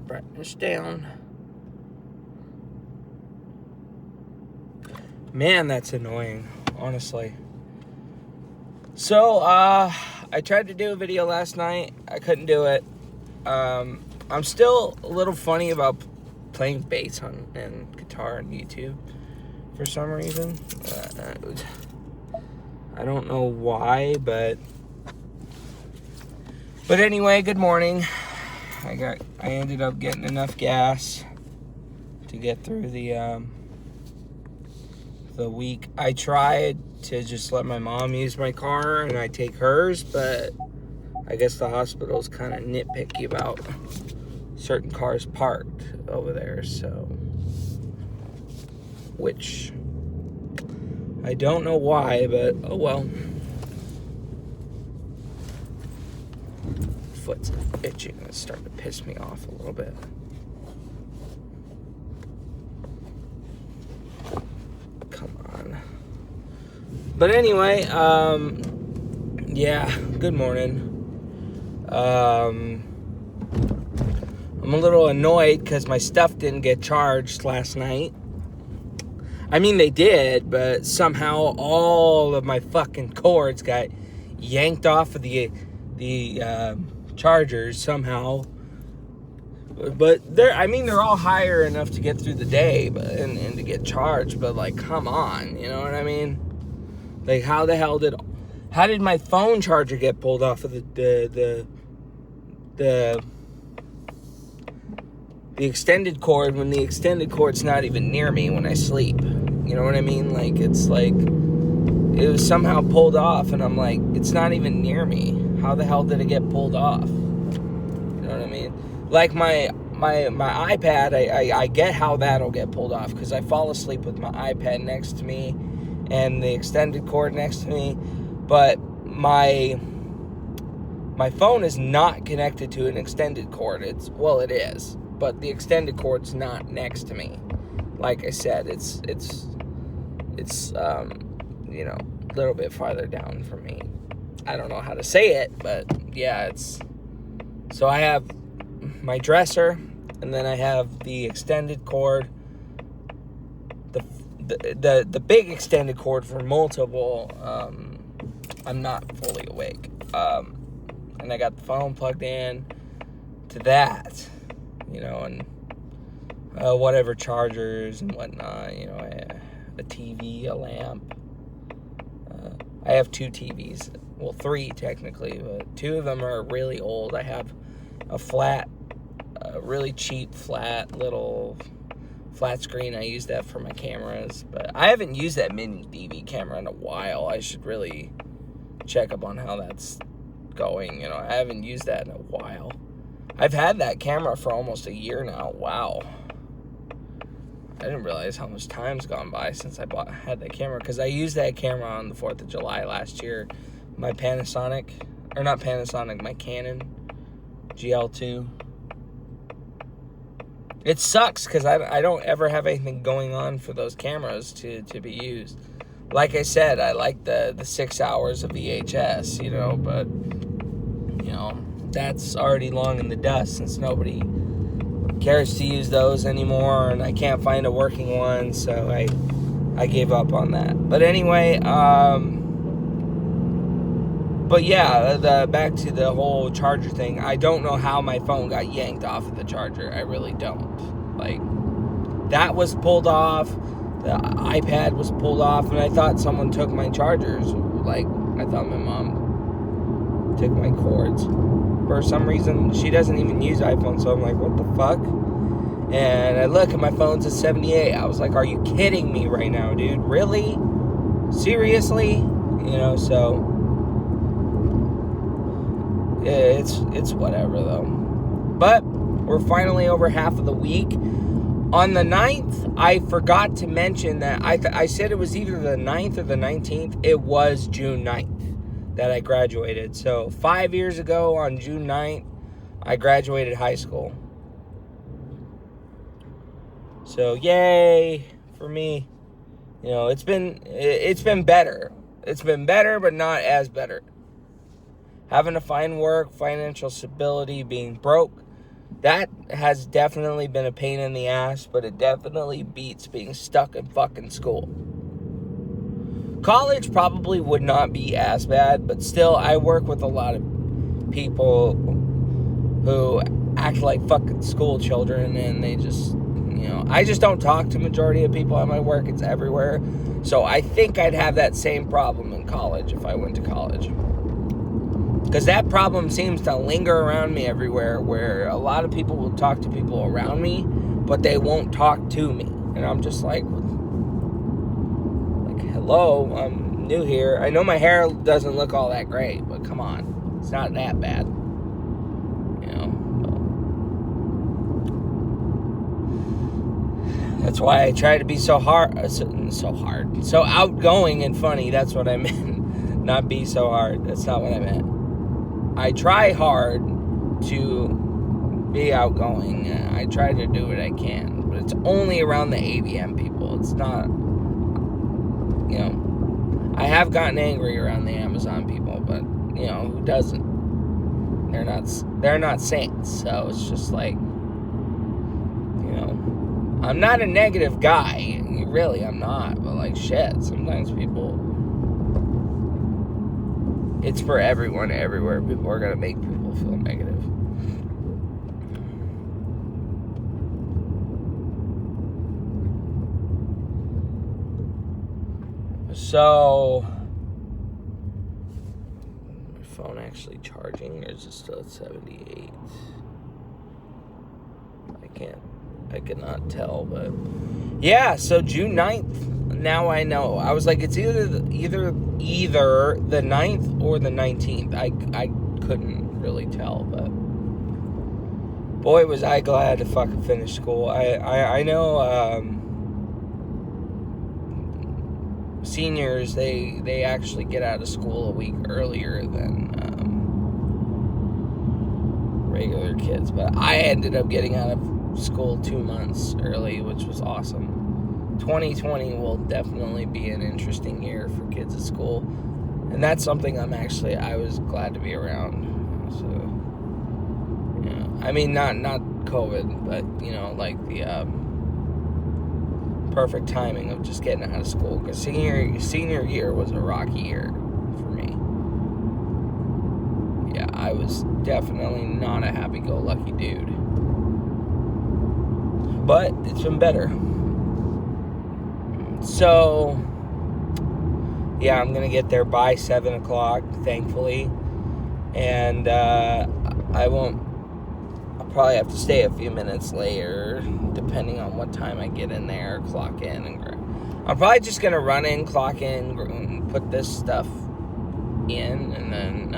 brightness down. Man, that's annoying, honestly. So, I tried to do a video last night. I couldn't do it. I'm still a little funny about playing bass and guitar on YouTube for some reason. I don't know why, but anyway, good morning. I ended up getting enough gas to get through the week. I tried to just let my mom use my car and I take hers, but I guess the hospital's kind of nitpicky about certain cars parked over there, so, which I don't know why, but oh well. Foot's itching. It's starting to piss me off a little bit. Come on. But anyway, yeah, good morning. I'm a little annoyed because my stuff didn't get charged last night. I mean, they did, but somehow all of my fucking cords got yanked off of the chargers somehow. But they're all higher enough to get through the day, and to get charged. But like, come on, you know what I mean? Like, how did my phone charger get pulled off of the extended cord when the extended cord's not even near me when I sleep? You know what I mean? Like, it's like it was somehow pulled off, and I'm like, it's not even near me. How the hell did it get pulled off? You know what I mean? Like my iPad, I get how that'll get pulled off because I fall asleep with my iPad next to me and the extended cord next to me, but my phone is not connected to an extended cord. It is, but the extended cord's not next to me. Like I said, it's you know, a little bit farther down from me. I don't know how to say it, but yeah, so I have my dresser, and then I have the extended cord, the big extended cord for multiple. I'm not fully awake, and I got the phone plugged in to that, you know, and whatever chargers and whatnot, you know, a TV, a lamp. I have 2 TVs. Well, 3 technically, but 2 of them are really old. I have a really cheap little flat screen. I use that for my cameras, but I haven't used that mini DV camera in a while. I should really check up on how that's going. You know, I haven't used that in a while. I've had that camera for almost a year now. Wow. I didn't realize how much time's gone by since I had that camera, because I used that camera on the 4th of July last year. My Canon GL2. It sucks because I don't ever have anything going on for those cameras to be used. Like I said, I like the 6 hours of VHS, you know, but, you know, that's already long in the dust since nobody cares to use those anymore, and I can't find a working one, so I gave up on that. But anyway, but yeah, back to the whole charger thing. I don't know how my phone got yanked off of the charger. I really don't. Like, that was pulled off. The iPad was pulled off, and I thought someone took my chargers. Like, I thought my mom took my cords. For some reason, she doesn't even use iPhone, so I'm like, what the fuck? And I look, and my phone's at 78. I was like, are you kidding me right now, dude? Really? Seriously? You know, so it's whatever, though. But we're finally over half of the week. On the 9th, I forgot to mention that I said it was either the 9th or the 19th. It was June 9th that I graduated. So 5 years ago on June 9th, I graduated high school. So yay for me. You know, it's been better. It's been better, but not as better. Having to find work, financial stability, being broke, That has definitely been a pain in the ass, but it definitely beats being stuck in fucking school. College probably would not be as bad, but still, I work with a lot of people who act like fucking school children, and they just, I just don't talk to majority of people at my work. It's everywhere. So I think I'd have that same problem in college if I went to college. Because that problem seems to linger around me everywhere, where a lot of people will talk to people around me, but they won't talk to me. And I'm just like, hello, I'm new here. I know my hair doesn't look all that great, but come on. It's not that bad. That's why I try to be so outgoing and funny. That's what I meant. Not be so hard. That's not what I meant. I try hard to be outgoing. I try to do what I can, but it's only around the AVM people. It's not, I have gotten angry around the Amazon people, but who doesn't? They're not saints. So it's just like, I'm not a negative guy. Really, I'm not. But like shit, sometimes people, it's for everyone, everywhere. People are going to make people feel negative. So, my phone actually charging, or is it still at 78? I cannot tell, but yeah, so June 9th, now I know. I was like, it's either the 9th or the 19th. I couldn't really tell, but boy, was I glad to fucking finish school. I know seniors, they actually get out of school a week earlier than regular kids, but I ended up getting out of school 2 months early, which was awesome. 2020 will definitely be an interesting year for kids at school, and that's something I was glad to be around. So I mean, not COVID, but like the perfect timing of just getting out of school, because senior year was a rocky year for me. Yeah, I was definitely not a happy-go-lucky dude. But it's been better. So, yeah, I'm going to get there by 7 o'clock, thankfully. And I'll probably have to stay a few minutes later, depending on what time I get in there, clock in. I'm probably just going to run in, clock in, put this stuff in, and then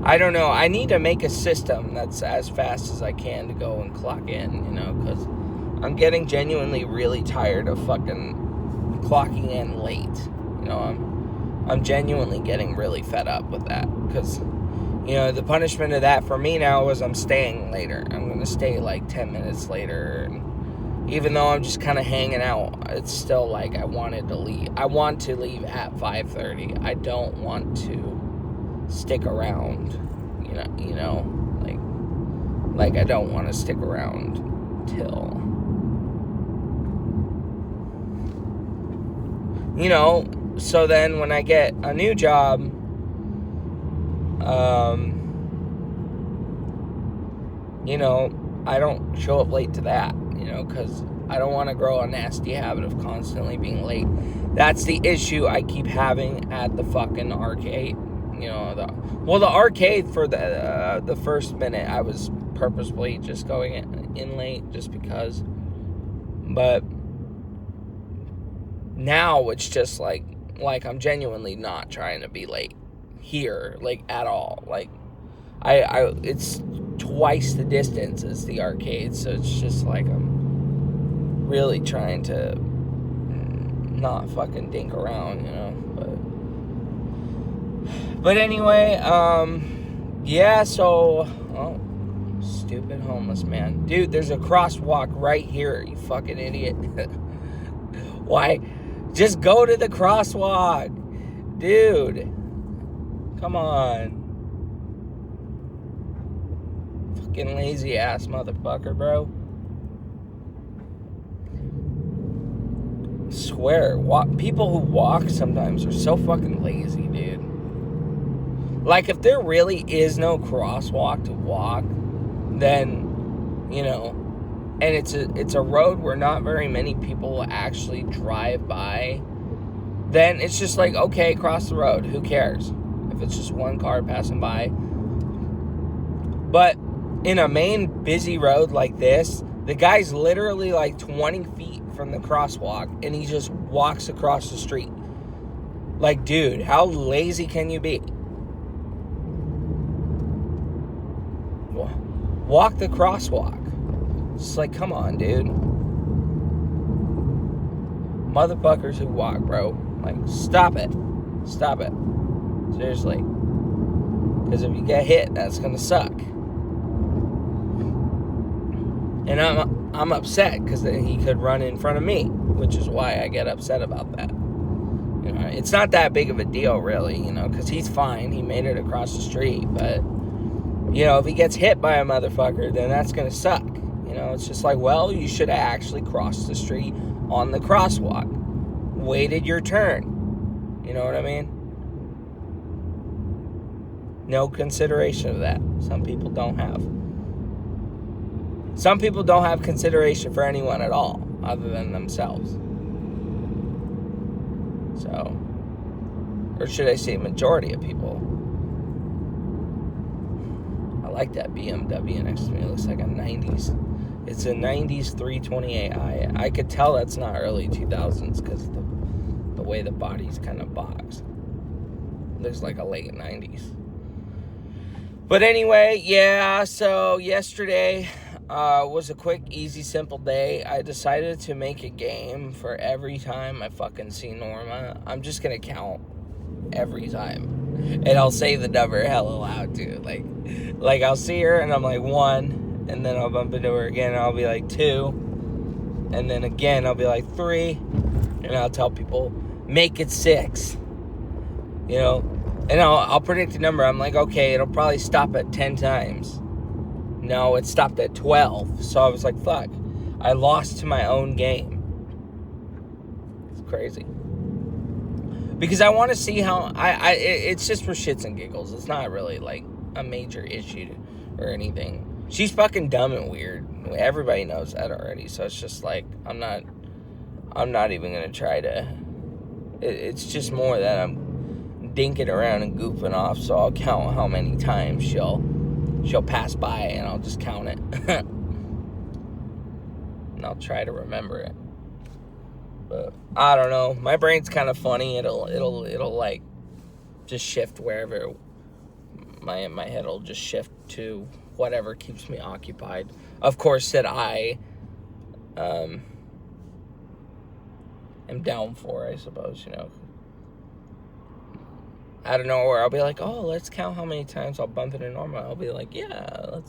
I don't know. I need to make a system that's as fast as I can to go and clock in, because I'm getting genuinely really tired of fucking clocking in late. I'm genuinely getting really fed up with that, because, the punishment of that for me now is I'm staying later. I'm going to stay like 10 minutes later, and even though I'm just kind of hanging out, it's still like I wanted to leave. I want to leave at 5:30. I don't want to stick around, like I don't want to stick around till, so then when I get a new job, I don't show up late to that, because I don't want to grow a nasty habit of constantly being late. That's the issue I keep having at the fucking arcade. The arcade for the first minute, I was purposefully just going in late just because. But now it's just like I'm genuinely not trying to be late here, like at all. Like it's twice the distance as the arcade, so it's just like I'm really trying to not fucking dink around, But anyway, yeah, so, stupid homeless man. Dude, there's a crosswalk right here, you fucking idiot. Why? Just go to the crosswalk. Dude. Come on. fucking lazy ass motherfucker, bro. I swear, people who walk sometimes are so fucking lazy, dude. Like, if there really is no crosswalk to walk, then, you know, and it's a road where not very many people will actually drive by, then it's just like, okay, cross the road. Who cares? If it's just one car passing by. But in a main busy road like this, the guy's literally like 20 feet from the crosswalk, and he just walks across the street. Like, dude, how lazy can you be? Walk the crosswalk. It's like, come on, dude. Motherfuckers who walk, bro. Like, stop it. Stop it. Seriously. Because if you get hit, that's gonna suck. And I'm upset because he could run in front of me, which is why I get upset about that. You know, it's not that big of a deal, really, you know, because he's fine. He made it across the street, but, you know, if he gets hit by a motherfucker, then that's gonna suck. You know, it's just like, well, you should have actually crossed the street on the crosswalk. Waited your turn. You know what I mean? No consideration of that. Some people don't have. Some people don't have consideration for anyone at all, other than themselves. So, or should I say majority of people. I like that BMW next to me. It looks like a 90s. It's a 90s 328i. I could tell that's not early 2000s because the way the body's kind of boxed. Looks like a late 90s. But anyway, yeah, so yesterday was a quick, easy, simple day. I decided to make a game for every time I fucking see Norma. I'm just going to count every time. And I'll say the number hella loud, too. Like I'll see her and I'm like 1, and then I'll bump into her again and I'll be like 2. And then again, I'll be like 3. And I'll tell people, make it 6. You know? And I'll predict a number. I'm like, okay, it'll probably stop at 10 times. No, it stopped at 12. So I was like, fuck. I lost to my own game. It's crazy. Because I want to see how... it's just for shits and giggles. It's not really, like, a major issue or anything. She's fucking dumb and weird. Everybody knows that already. So it's just like, I'm not even going to try to... It's just more that I'm dinking around and goofing off, so I'll count how many times she'll pass by, and I'll just count it. And I'll try to remember it. But I don't know. My brain's kind of funny. It'll like just shift wherever my head will just shift to whatever keeps me occupied. Of course, that I am down for, I suppose, you know. Out of nowhere, I'll be like, oh, let's count how many times I'll bump into Norma. I'll be like, yeah,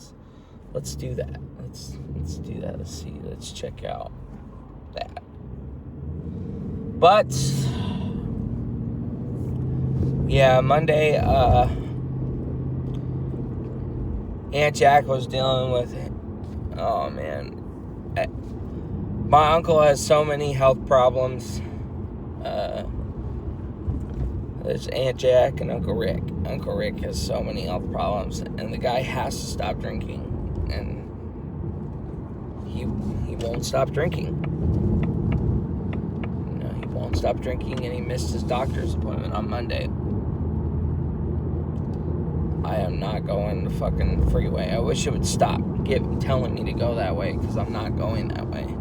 let's do that. Let's do that. Let's see. Let's check out that. But yeah, Monday, Aunt Jack was dealing with it. Oh man, my uncle has so many health problems. There's Aunt Jack and Uncle Rick. Uncle Rick has so many health problems, and the guy has to stop drinking, and he won't stop drinking. You know, he won't stop drinking, and he missed his doctor's appointment on Monday. I am not going the fucking freeway. I wish it would stop telling me to go that way, because I'm not going that way.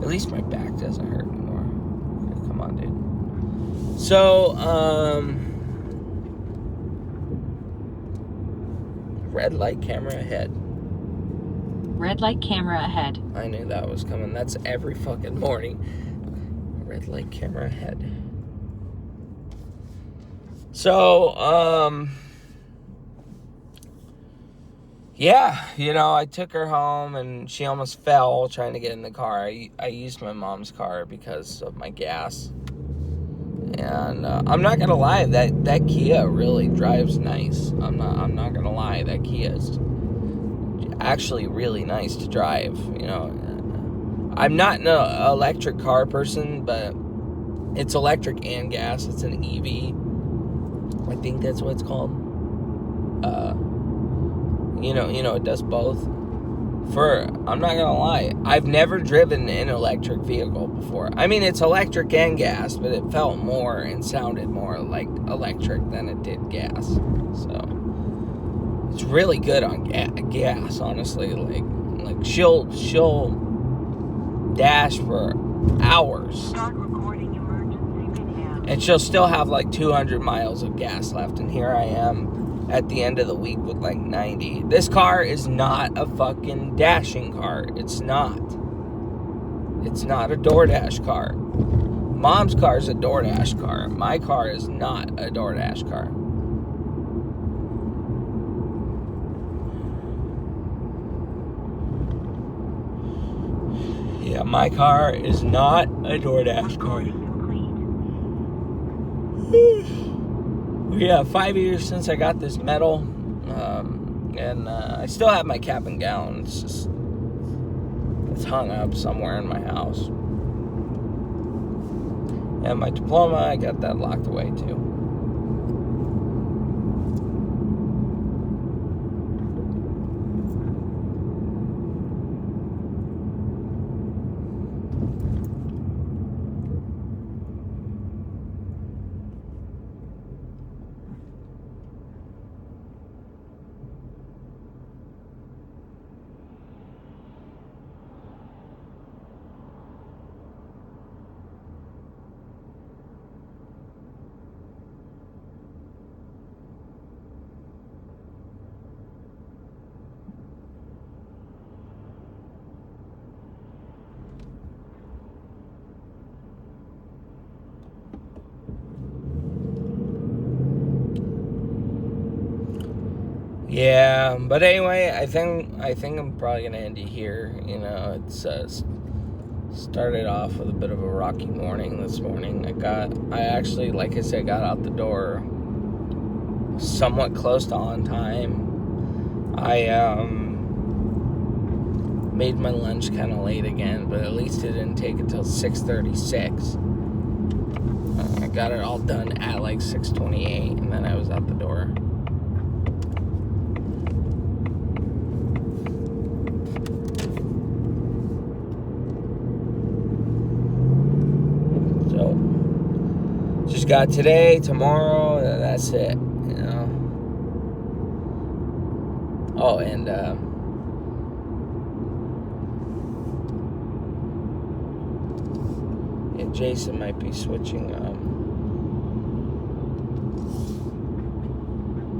At least my back doesn't hurt anymore. Okay, come on, dude. So, red light camera ahead. Red light camera ahead. I knew that was coming. That's every fucking morning. Red light camera ahead. So, yeah, you know, I took her home and she almost fell trying to get in the car. I used my mom's car because of my gas. And And I'm not gonna lie, that Kia really drives nice. I'm not gonna lie, that Kia is actually really nice to drive. You know, I'm not an electric car person, but it's electric and gas. It's an EV. I think that's what it's called. It does both. I'm not gonna lie, I've never driven an electric vehicle before. I mean, it's electric and gas, but it felt more and sounded more like electric than it did gas. So it's really good on gas, honestly. Like she'll dash for hours, and she'll still have like 200 miles of gas left. And here I am at the end of the week with like 90. This car is not a fucking dashing car. It's not. It's not a DoorDash car. Mom's car is a DoorDash car. My car is not a DoorDash car. Yeah, my car is not a DoorDash car. Yeah, 5 years since I got this medal, and I still have my cap and gown. It's hung up somewhere in my house. And my diploma, I got that locked away too. Yeah, but anyway, I think I'm probably gonna end it here. You know, it's started off with a bit of a rocky morning this morning. I actually, like I said, got out the door somewhat close to on time. I made my lunch kind of late again, but at least it didn't take until 6:36. I got it all done at like 6:28, and then I was out the door. Just got today, tomorrow, that's it, you know. Oh, and yeah, Jason might be switching.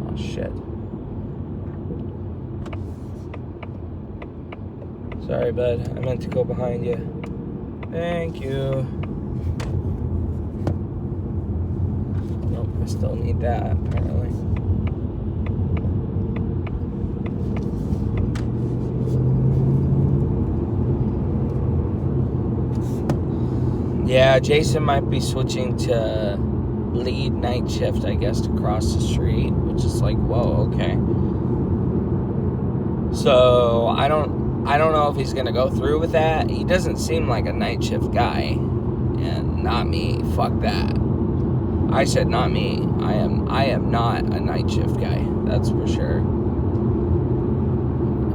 Oh shit. Sorry, bud. I meant to go behind you. Thank you. I still need that, apparently. Yeah, Jason might be switching to lead night shift, I guess, to cross the street, which is like, whoa, okay. So I don't know if he's gonna go through with that. He doesn't seem like a night shift guy, and not me. Fuck that. I said not me. I am not a night shift guy. That's for sure.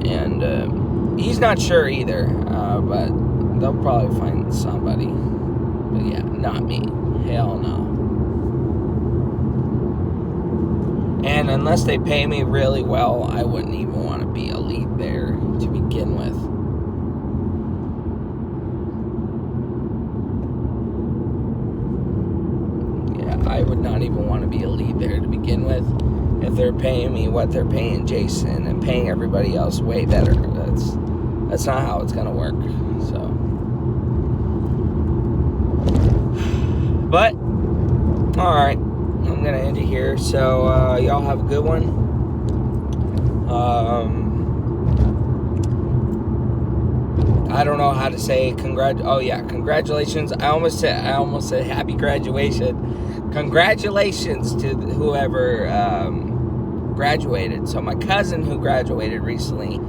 And he's not sure either. But they'll probably find somebody. But yeah, not me. Hell no. And unless they pay me really well, I wouldn't even want to be a lead there to begin with. I would not even want to be a lead there to begin with if they're paying me what they're paying Jason and paying everybody else way better. That's not how it's gonna work. So, but all right, I'm gonna end it here. So y'all have a good one. I don't know how to say congratulations. I almost said happy graduation. congratulations to whoever graduated. So my cousin who graduated recently,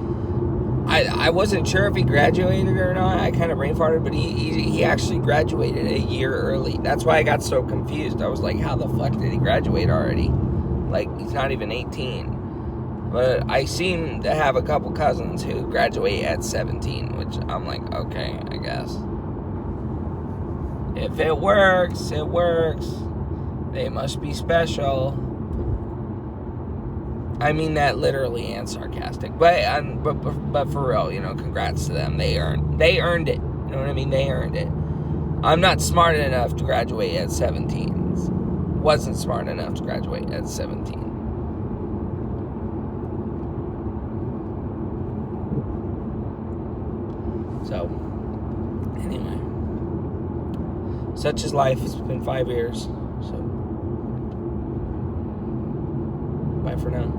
I wasn't sure if he graduated or not. I kind of brain farted, but he actually graduated a year early. That's why I got so confused. I was like, how the fuck did he graduate already? Like, he's not even 18. But I seem to have a couple cousins who graduate at 17, which I'm like, okay, I guess. If it works, it works. They must be special. I mean that literally and sarcastic, but for real, you know, congrats to them. They earned it. You know what I mean? They earned it. I'm not smart enough to graduate at 17. Wasn't smart enough to graduate at 17. So, anyway, such is life. It's been 5 years. So, bye for now.